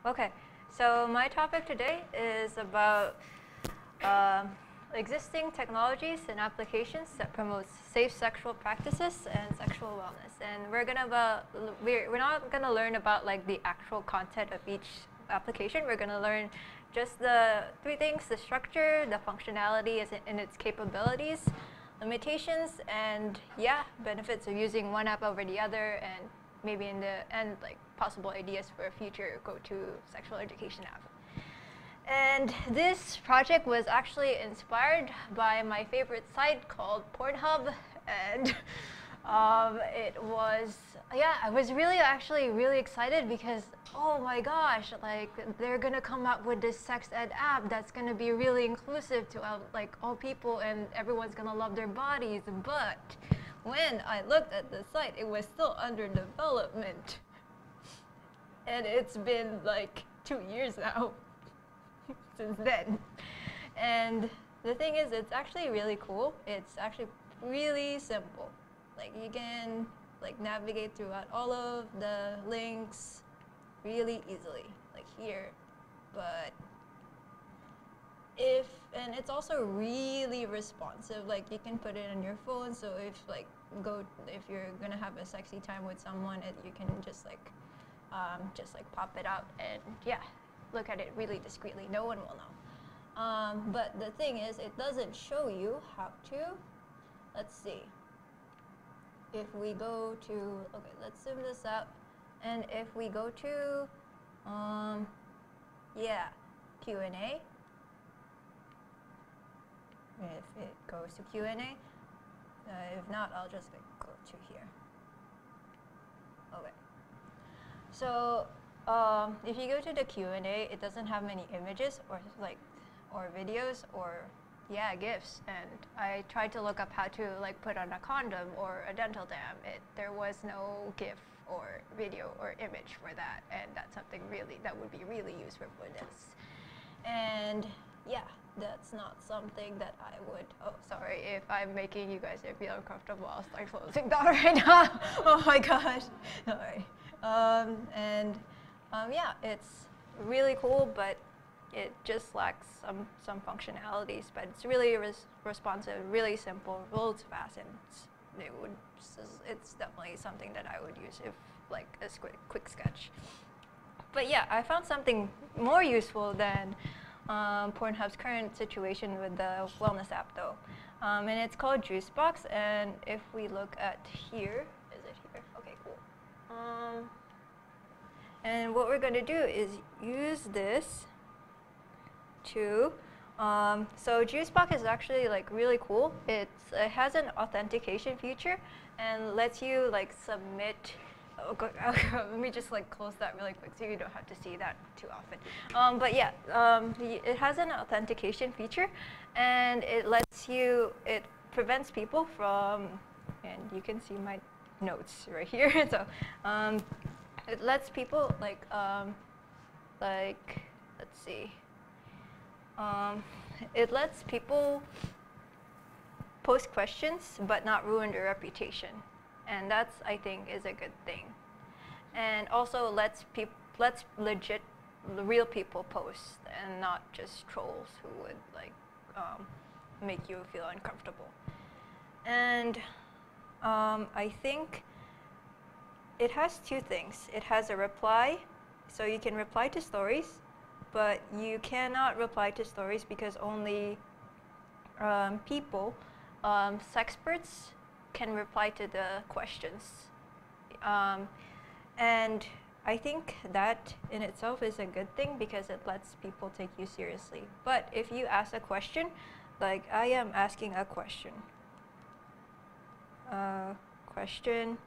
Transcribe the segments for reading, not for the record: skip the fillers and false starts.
Okay, so my topic today is about existing technologies and applications that promote safe sexual practices and sexual wellness. And we're not gonna learn about like the actual content of each application. We're gonna learn just the three things: the structure, the functionality and its capabilities, limitations, and yeah, benefits of using one app over the other, and maybe in the end, like possible ideas for a future go-to sexual education app. And this project was actually inspired by my favorite site called Pornhub, and I was really excited because, oh my gosh, like they're gonna come up with this sex ed app that's gonna be really inclusive to like all people, and everyone's gonna love their bodies. But when I looked at the site, it was still under development, and it's been like 2 years now since then. And the thing is, it's actually really cool. It's actually really simple. Like you can like navigate throughout all of the links really easily, like here. But and it's also really responsive. Like you can put it on your phone, so if you're gonna have a sexy time with someone, you can just like pop it out and yeah, look at it really discreetly. No one will know. But the thing is, it doesn't show you how to. Let's see. If we go to, okay, let's zoom this up. And if we go to, yeah, Q&A. If it goes to Q&A. If not, I'll just go to here. Okay. So if you go to the Q&A, it doesn't have many images or videos or GIFs. And I tried to look up how to like put on a condom or a dental dam. There was no GIF or video or image for that, and that's something that would be really useful for this. And yeah, that's not something that I would. Oh, sorry if I'm making you guys feel uncomfortable. I'll start closing down right now. Oh my gosh, sorry. Yeah, it's really cool, but it just lacks some functionalities. But it's really responsive, really simple, loads fast, and it's definitely something that I would use if like a quick sketch. But yeah, I found something more useful than Pornhub's current situation with the wellness app though. And it's called Juicebox, and if we look at here, is it here? Okay, cool. And what we're going to do is use this to, so Juicebox is actually like really cool. It has an authentication feature and lets you like submit. Let me just like close that really quick so you don't have to see that too often. But yeah, it has an authentication feature, and it prevents people from, and you can see my notes right here. So it lets people let's see. It lets people post questions but not ruin their reputation. And that's, I think, is a good thing. And also lets legit, real people post and not just trolls who would like make you feel uncomfortable. And I think it has two things. It has a reply, so you can reply to stories, but you cannot reply to stories because only people, sexperts, can reply to the questions. And I think that in itself is a good thing because it lets people take you seriously. But if you ask a question, like I am asking a question. Question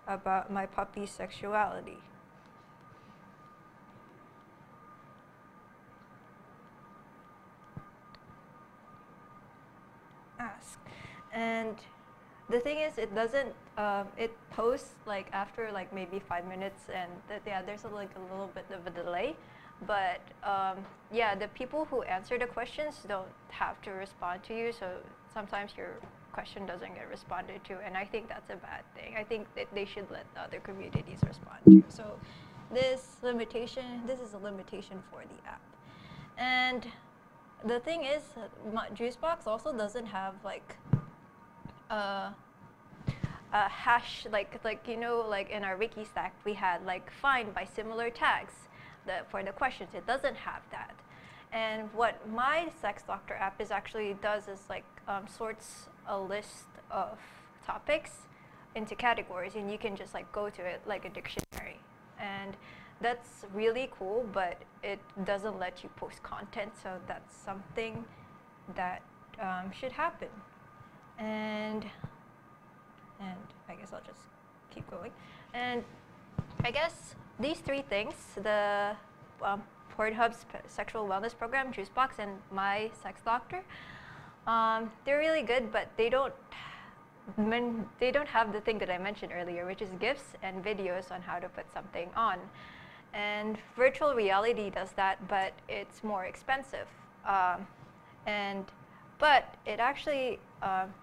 about my puppy's sexuality. Ask. And the thing is, it doesn't, it posts like after like maybe 5 minutes, and there's like a little bit of a delay. But yeah, the people who answer the questions don't have to respond to you, so sometimes your question doesn't get responded to, and I think that's a bad thing. I think that they should let the other communities respond to. So this is a limitation for the app. And the thing is, Juicebox also doesn't have like a hash, like like in our wiki stack we had like find by similar tags for the questions. It doesn't have that. And what my Sex Doctor app does is like sorts a list of topics into categories, and you can just like go to it like a dictionary. And that's really cool, but it doesn't let you post content, so that's something that should happen. And I guess I'll just keep going. And I guess these three things, the Pornhub's sexual wellness program, Juicebox, and my Sex Doctor, they're really good, but they don't have the thing that I mentioned earlier, which is GIFs and videos on how to put something on. And virtual reality does that, but it's more expensive. But it actually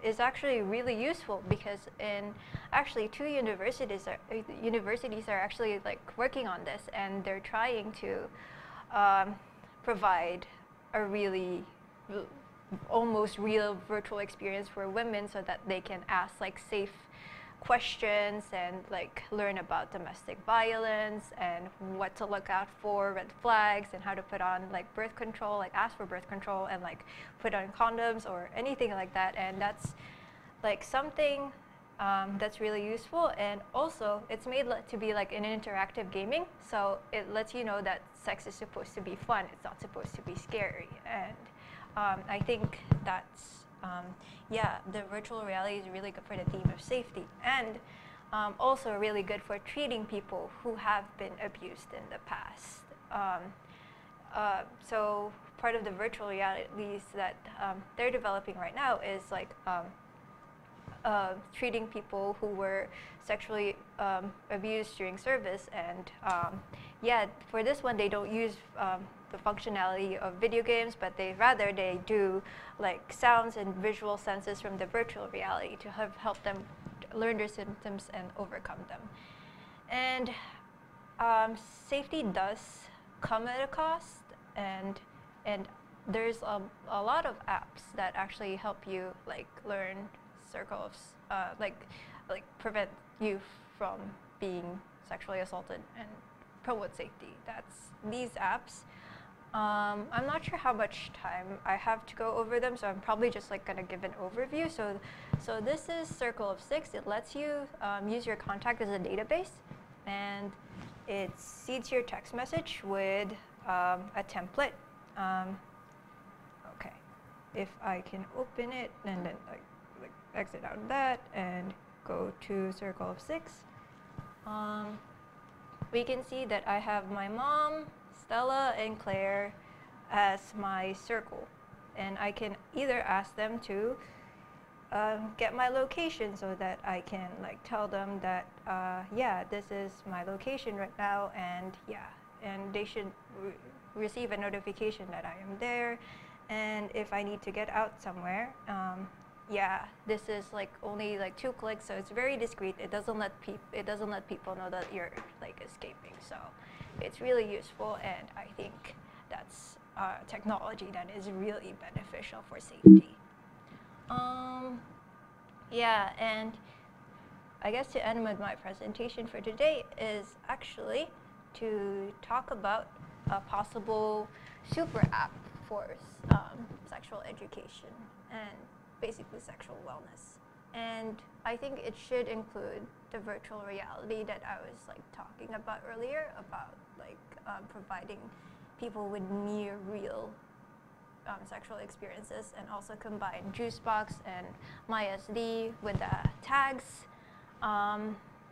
is actually really useful, because in actually two universities are actually like working on this, and they're trying to provide a really almost real virtual experience for women, so that they can ask like safe questions and like learn about domestic violence and what to look out for, red flags, and how to put on like birth control, like ask for birth control and like put on condoms or anything like that. And that's like something that's really useful. And also it's made to be like an interactive gaming, so it lets you know that sex is supposed to be fun, it's not supposed to be scary. And I think that's the virtual reality is really good for the theme of safety, and also really good for treating people who have been abused in the past. So part of the virtual realities that they're developing right now is like treating people who were sexually abused during service. And for this one, they don't use the functionality of video games, but they do like sounds and visual senses from the virtual reality to help them learn their symptoms and overcome them. And safety does come at a cost, and there's a lot of apps that actually help you like learn circles, like prevent you from being sexually assaulted and promote safety. That's these apps. I'm not sure how much time I have to go over them, so I'm probably just like gonna give an overview. So this is Circle of Six. It lets you use your contact as a database, and it seeds your text message with a template. Okay, if I can open it and then like exit out of that and go to Circle of Six, we can see that I have my mom, Stella, and Claire as my circle, and I can either ask them to get my location, so that I can like tell them that this is my location right now, and they should receive a notification that I am there. And if I need to get out somewhere, this is like only like 2 clicks, so it's very discreet. It doesn't let people know that you're like escaping. So it's really useful, and I think that's technology that is really beneficial for safety. And I guess to end with my presentation for today is actually to talk about a possible super app for sexual education and basically sexual wellness. And I think it should include the virtual reality that I was like talking about earlier, about like providing people with near real sexual experiences, and also combine Juicebox and MySD with the tags.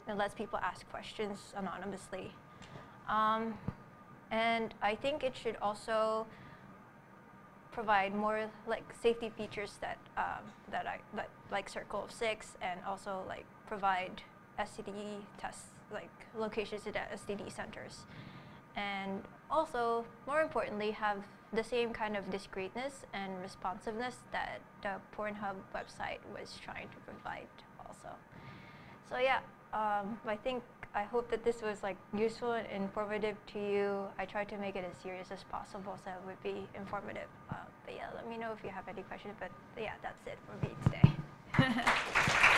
It lets people ask questions anonymously. And I think it should also provide more like safety features that like Circle of Six, and also like provide STD tests, like locations to the STD centers, and also more importantly have the same kind of discreetness and responsiveness that the Pornhub website was trying to provide also. So I hope that this was like useful and informative to you. I tried to make it as serious as possible so it would be informative. But yeah, let me know if you have any questions. But yeah, that's it for me today.